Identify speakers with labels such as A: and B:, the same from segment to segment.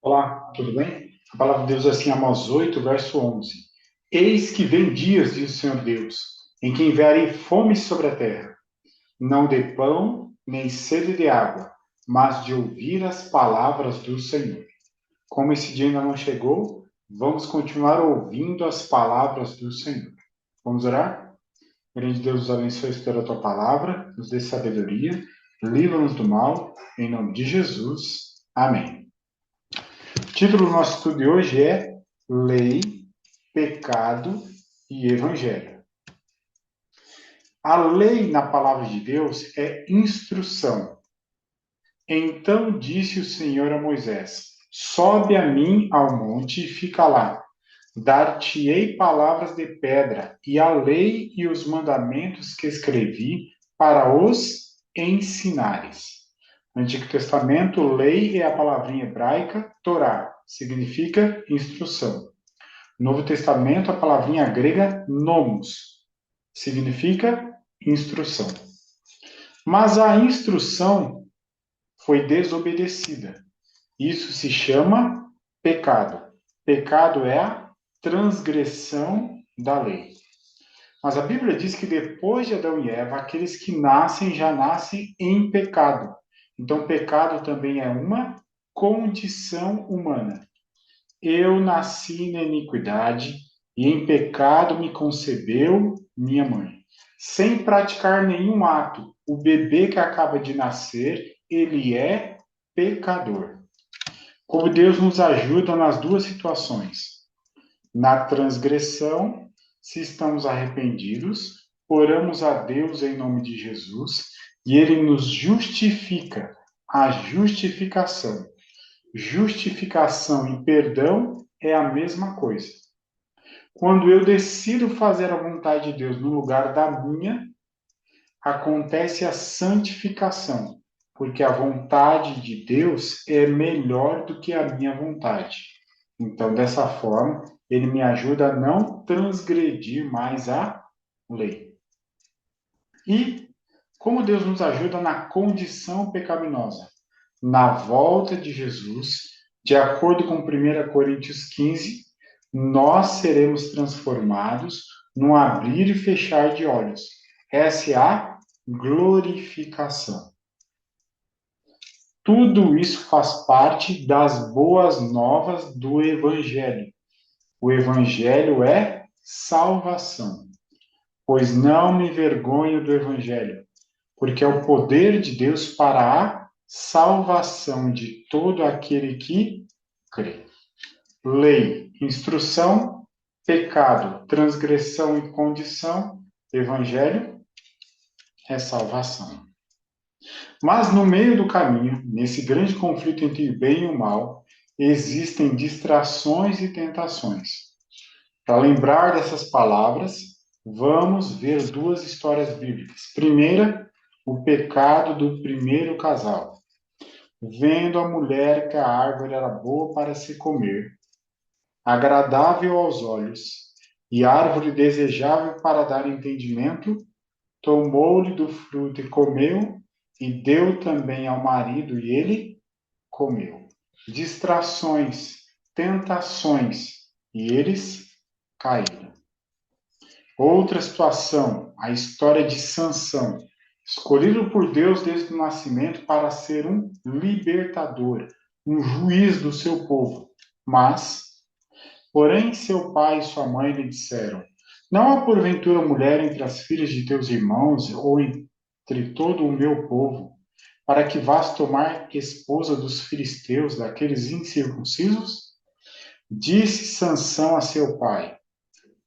A: Olá, tudo bem? A palavra de Deus é assim, Amós 8, verso 11. Eis que vem dias, diz o Senhor Deus, em que enviarei fome sobre a terra, não de pão, nem sede de água, mas de ouvir as palavras do Senhor. Como esse dia ainda não chegou, vamos continuar ouvindo as palavras do Senhor. Vamos orar? Grande Deus, nos abençoe pela tua palavra, nos dê sabedoria, livra-nos do mal, em nome de Jesus. Amém. O título do nosso estudo de hoje é Lei, Pecado e Evangelho. A lei na palavra de Deus é instrução. Então disse o Senhor a Moisés: Sobe a mim ao monte e fica lá. Dar-te-ei palavras de pedra e a lei e os mandamentos que escrevi para os ensinares. No Antigo Testamento, lei é a palavrinha hebraica Torá, significa instrução. No Novo Testamento, a palavrinha grega nomos, significa instrução. Mas a instrução foi desobedecida. Isso se chama pecado. Pecado é a transgressão da lei. Mas a Bíblia diz que depois de Adão e Eva, aqueles que nascem já nascem em pecado. Então, pecado também é uma condição humana. Eu nasci na iniquidade e em pecado me concebeu minha mãe. Sem praticar nenhum ato, o bebê que acaba de nascer, ele é pecador. Como Deus nos ajuda nas duas situações. Na transgressão, se estamos arrependidos, oramos a Deus em nome de Jesus e ele nos justifica. A justificação. Justificação e perdão é a mesma coisa. Quando eu decido fazer a vontade de Deus no lugar da minha, acontece a santificação, porque a vontade de Deus é melhor do que a minha vontade. Então, dessa forma, ele me ajuda a não transgredir mais a lei. E como Deus nos ajuda na condição pecaminosa? Na volta de Jesus, de acordo com 1 Coríntios 15, nós seremos transformados num abrir e fechar de olhos. Essa é a glorificação. Tudo isso faz parte das boas novas do Evangelho. O Evangelho é salvação. Pois não me envergonho do Evangelho, porque é o poder de Deus para a salvação de todo aquele que crê. Lei, instrução, pecado, transgressão e condição, evangelho é salvação. Mas no meio do caminho, nesse grande conflito entre o bem e o mal, existem distrações e tentações. Para lembrar dessas palavras, vamos ver duas histórias bíblicas. Primeira, o pecado do primeiro casal. Vendo a mulher que a árvore era boa para se comer, agradável aos olhos, e árvore desejável para dar entendimento, tomou-lhe do fruto e comeu, e deu também ao marido, e ele comeu. Distrações, tentações, e eles caíram. Outra situação, a história de Sansão, escolhido por Deus desde o nascimento para ser um libertador, um juiz do seu povo. Mas, porém, seu pai e sua mãe lhe disseram: Não há porventura mulher entre as filhas de teus irmãos ou entre todo o meu povo, para que vás tomar esposa dos filisteus, daqueles incircuncisos? Disse Sansão a seu pai: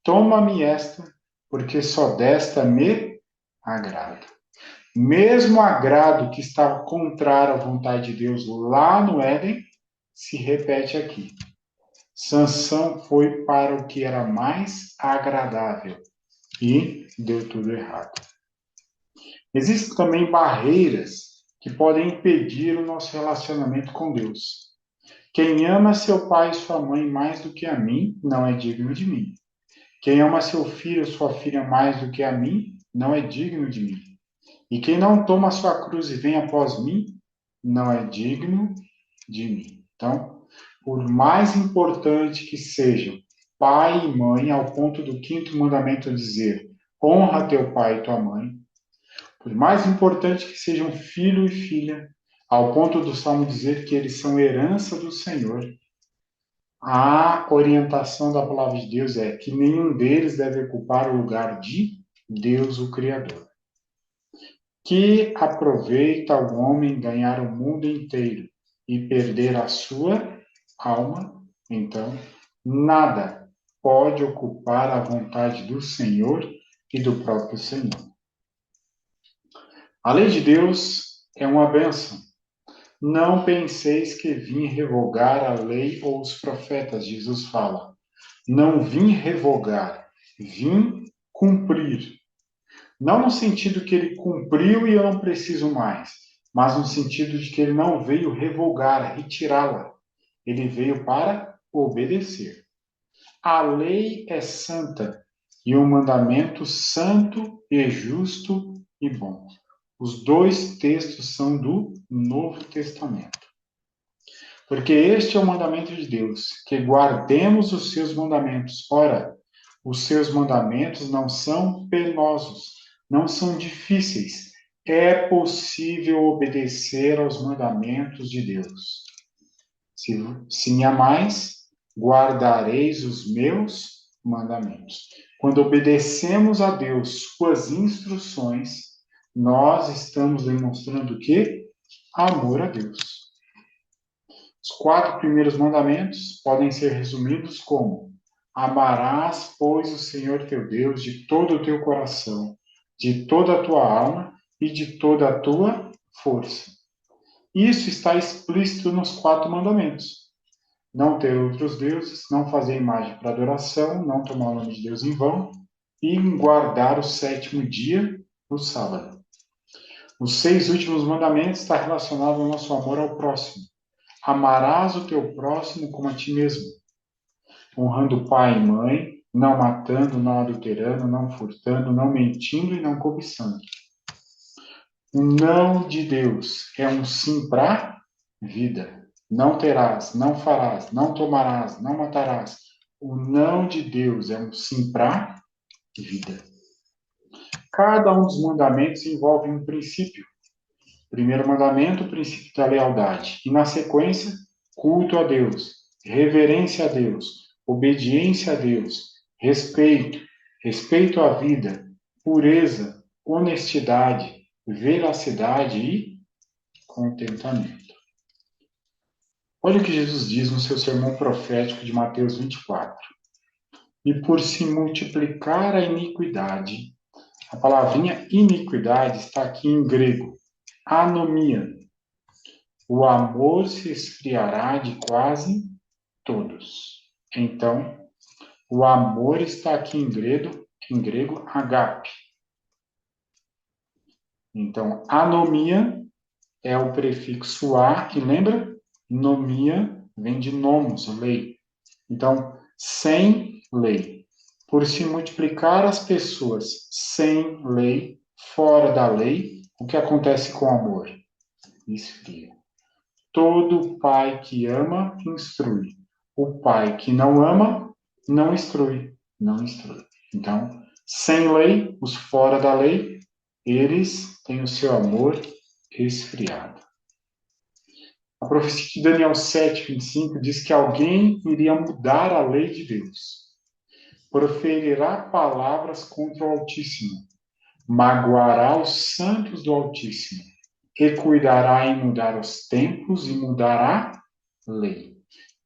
A: Toma-me esta, porque só desta me agrado. Mesmo agrado que estava contrário à vontade de Deus lá no Éden, se repete aqui. Sansão foi para o que era mais agradável e deu tudo errado. Existem também barreiras que podem impedir o nosso relacionamento com Deus. Quem ama seu pai e sua mãe mais do que a mim, não é digno de mim. Quem ama seu filho ou sua filha mais do que a mim, não é digno de mim. E quem não toma a sua cruz e vem após mim, não é digno de mim. Então, por mais importante que sejam pai e mãe, ao ponto do quinto mandamento dizer: honra teu pai e tua mãe, por mais importante que sejam filho e filha, ao ponto do Salmo dizer que eles são herança do Senhor, a orientação da palavra de Deus é que nenhum deles deve ocupar o lugar de Deus, o Criador. Que aproveita o homem ganhar o mundo inteiro e perder a sua alma? Então, nada pode ocupar a vontade do Senhor e do próprio Senhor. A lei de Deus é uma bênção. Não penseis que vim revogar a lei ou os profetas, Jesus fala. Não vim revogar, vim cumprir. Não no sentido que ele cumpriu e eu não preciso mais, mas no sentido de que ele não veio revogar, retirá-la. Ele veio para obedecer. A lei é santa e o mandamento santo e justo e bom. Os dois textos são do Novo Testamento. Porque este é o mandamento de Deus, que guardemos os seus mandamentos. Ora, os seus mandamentos não são penosos, não são difíceis. É possível obedecer aos mandamentos de Deus. Se me amais, guardareis os meus mandamentos. Quando obedecemos a Deus, suas instruções, nós estamos demonstrando o quê? Amor a Deus. Os 4 primeiros mandamentos podem ser resumidos como: amarás, pois, o Senhor teu Deus de todo o teu coração, de toda a tua alma e de toda a tua força. Isso está explícito nos 4 mandamentos. Não ter outros deuses, não fazer imagem para adoração, não tomar o nome de Deus em vão e guardar o 7º dia, o sábado. Os 6 últimos mandamentos estão relacionados ao nosso amor ao próximo. Amarás o teu próximo como a ti mesmo, honrando pai e mãe, não matando, não adulterando, não furtando, não mentindo e não cobiçando. O não de Deus é um sim para vida. Não terás, não farás, não tomarás, não matarás. O não de Deus é um sim para vida. Cada um dos mandamentos envolve um princípio. Primeiro mandamento, o princípio da lealdade. E na sequência, culto a Deus, reverência a Deus, obediência a Deus, respeito, respeito à vida, pureza, honestidade, veracidade e contentamento. Olha o que Jesus diz no seu sermão profético de Mateus 24. E por se multiplicar a iniquidade, a palavrinha iniquidade está aqui em grego, anomia. O amor se esfriará de quase todos. Então, o amor está aqui em grego agape. Então, anomia é o prefixo a, e lembra? Nomia vem de nomos, lei. Então, sem lei. Por se multiplicar as pessoas sem lei, fora da lei, o que acontece com o amor? Esfria. Todo pai que ama, instrui. O pai que não ama, não instrui. Não instrui. Então, sem lei, os fora da lei, eles têm o seu amor esfriado. A profecia de Daniel 7:25 diz que alguém iria mudar a lei de Deus. Proferirá palavras contra o Altíssimo. Magoará os santos do Altíssimo. E cuidará em mudar os tempos e mudará a lei.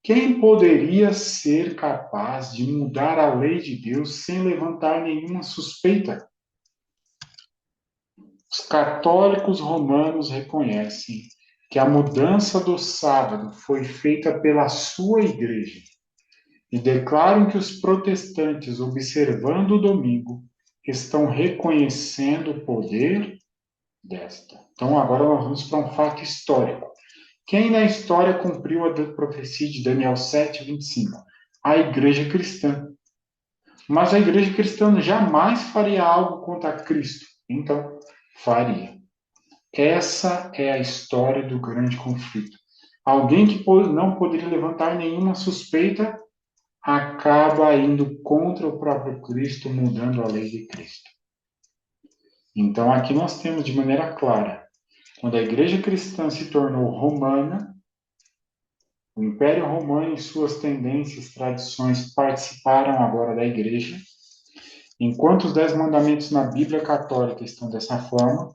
A: Quem poderia ser capaz de mudar a lei de Deus sem levantar nenhuma suspeita? Os católicos romanos reconhecem que a mudança do sábado foi feita pela sua igreja e declaram que os protestantes, observando o domingo, estão reconhecendo o poder desta. Então, agora nós vamos para um fato histórico. Quem na história cumpriu a profecia de Daniel 7:25? A igreja cristã. Mas a igreja cristã jamais faria algo contra Cristo. Então, faria. Essa é a história do grande conflito. Alguém que não poderia levantar nenhuma suspeita acaba indo contra o próprio Cristo, mudando a lei de Cristo. Então, aqui nós temos de maneira clara, quando a igreja cristã se tornou romana, o Império Romano e suas tendências, tradições participaram agora da igreja. Enquanto os 10 mandamentos na Bíblia Católica estão dessa forma,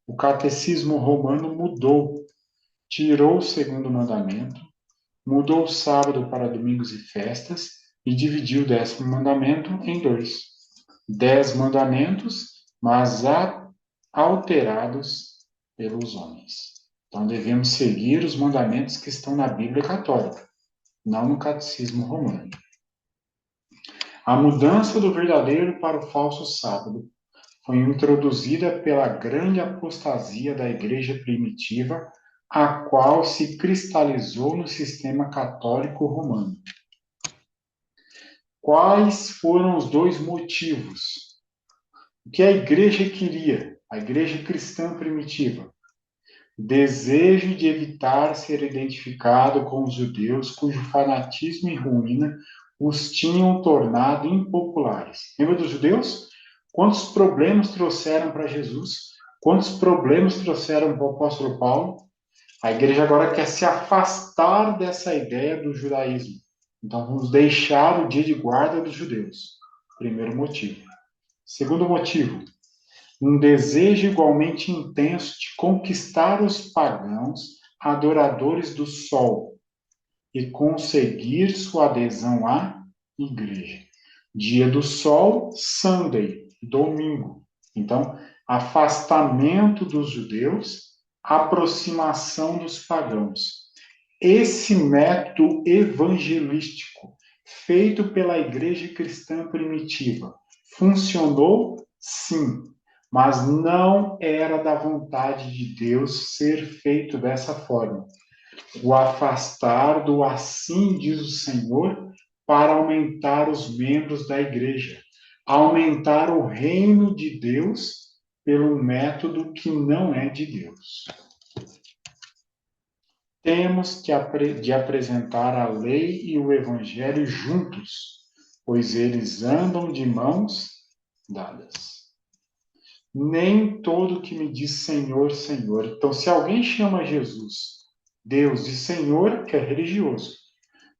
A: o catecismo romano mudou, tirou o segundo mandamento, mudou o sábado para domingos e festas e dividiu o 10º mandamento em 2. 10 mandamentos, mas alterados pelos homens. Então devemos seguir os mandamentos que estão na Bíblia Católica, não no catecismo romano. A mudança do verdadeiro para o falso sábado foi introduzida pela grande apostasia da igreja primitiva, a qual se cristalizou no sistema católico romano. Quais foram os 2 motivos? O que a igreja queria, a igreja cristã primitiva? Desejo de evitar ser identificado com os judeus, cujo fanatismo e ruína os tinham tornado impopulares. Lembra dos judeus? Quantos problemas trouxeram para Jesus? Quantos problemas trouxeram para o apóstolo Paulo? A igreja agora quer se afastar dessa ideia do judaísmo. Então vamos deixar o dia de guarda dos judeus. Primeiro motivo. Segundo motivo, um desejo igualmente intenso de conquistar os pagãos adoradores do sol e conseguir sua adesão à igreja. Dia do sol, Sunday, domingo. Então, afastamento dos judeus, aproximação dos pagãos. Esse método evangelístico feito pela igreja cristã primitiva funcionou? Sim, mas não era da vontade de Deus ser feito dessa forma. O afastar do assim diz o Senhor para aumentar os membros da igreja, aumentar o reino de Deus pelo método que não é de Deus. Temos de apresentar a lei e o evangelho juntos, pois eles andam de mãos dadas. Nem todo que me diz Senhor, Senhor. Então, se alguém chama Jesus, Deus, de Senhor, que é religioso.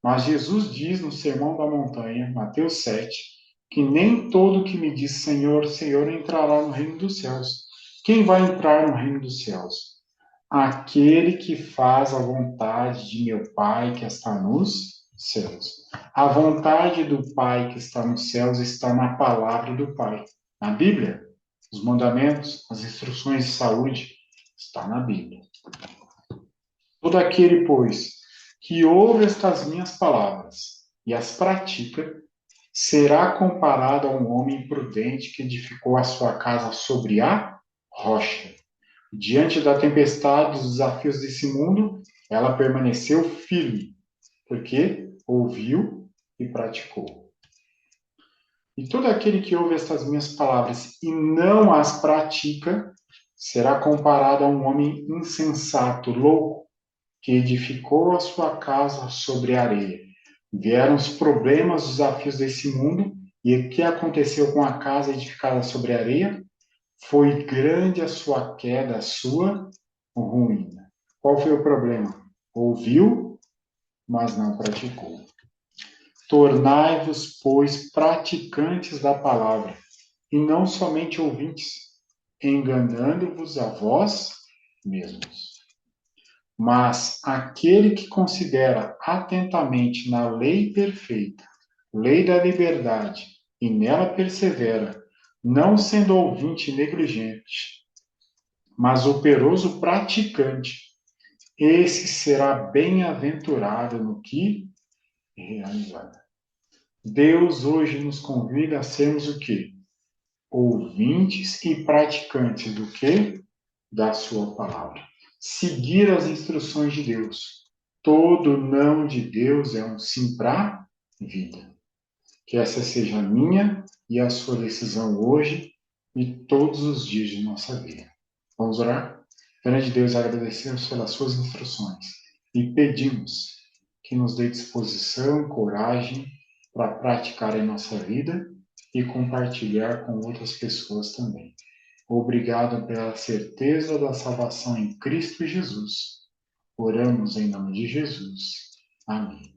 A: Mas Jesus diz no Sermão da Montanha, Mateus 7, que nem todo que me diz Senhor, Senhor entrará no reino dos céus. Quem vai entrar no reino dos céus? Aquele que faz a vontade de meu Pai que está nos céus. A vontade do Pai que está nos céus está na palavra do Pai. Na Bíblia, os mandamentos, as instruções de saúde, está na Bíblia. Todo aquele, pois, que ouve estas minhas palavras e as pratica, será comparado a um homem prudente que edificou a sua casa sobre a rocha. Diante da tempestade, dos desafios desse mundo, ela permaneceu firme, porque ouviu e praticou. E todo aquele que ouve estas minhas palavras e não as pratica, será comparado a um homem insensato, louco, que edificou a sua casa sobre a areia. Vieram os problemas, os desafios desse mundo, e o que aconteceu com a casa edificada sobre a areia? Foi grande a sua queda, a sua ruína. Qual foi o problema? Ouviu, mas não praticou. Tornai-vos, pois, praticantes da palavra, e não somente ouvintes, enganando-vos a vós mesmos. Mas aquele que considera atentamente na lei perfeita, lei da liberdade, e nela persevera, não sendo ouvinte negligente, mas operoso praticante, esse será bem-aventurado no que realizar. Deus hoje nos convida a sermos o quê? Ouvintes e praticantes do quê? Da sua palavra. Seguir as instruções de Deus. Todo não de Deus é um sim para a vida. Que essa seja a minha e a sua decisão hoje e todos os dias de nossa vida. Vamos orar? Grande Deus, agradecemos pelas suas instruções e pedimos que nos dê disposição, coragem para praticar em nossa vida e compartilhar com outras pessoas também. Obrigado pela certeza da salvação em Cristo Jesus. Oramos em nome de Jesus. Amém.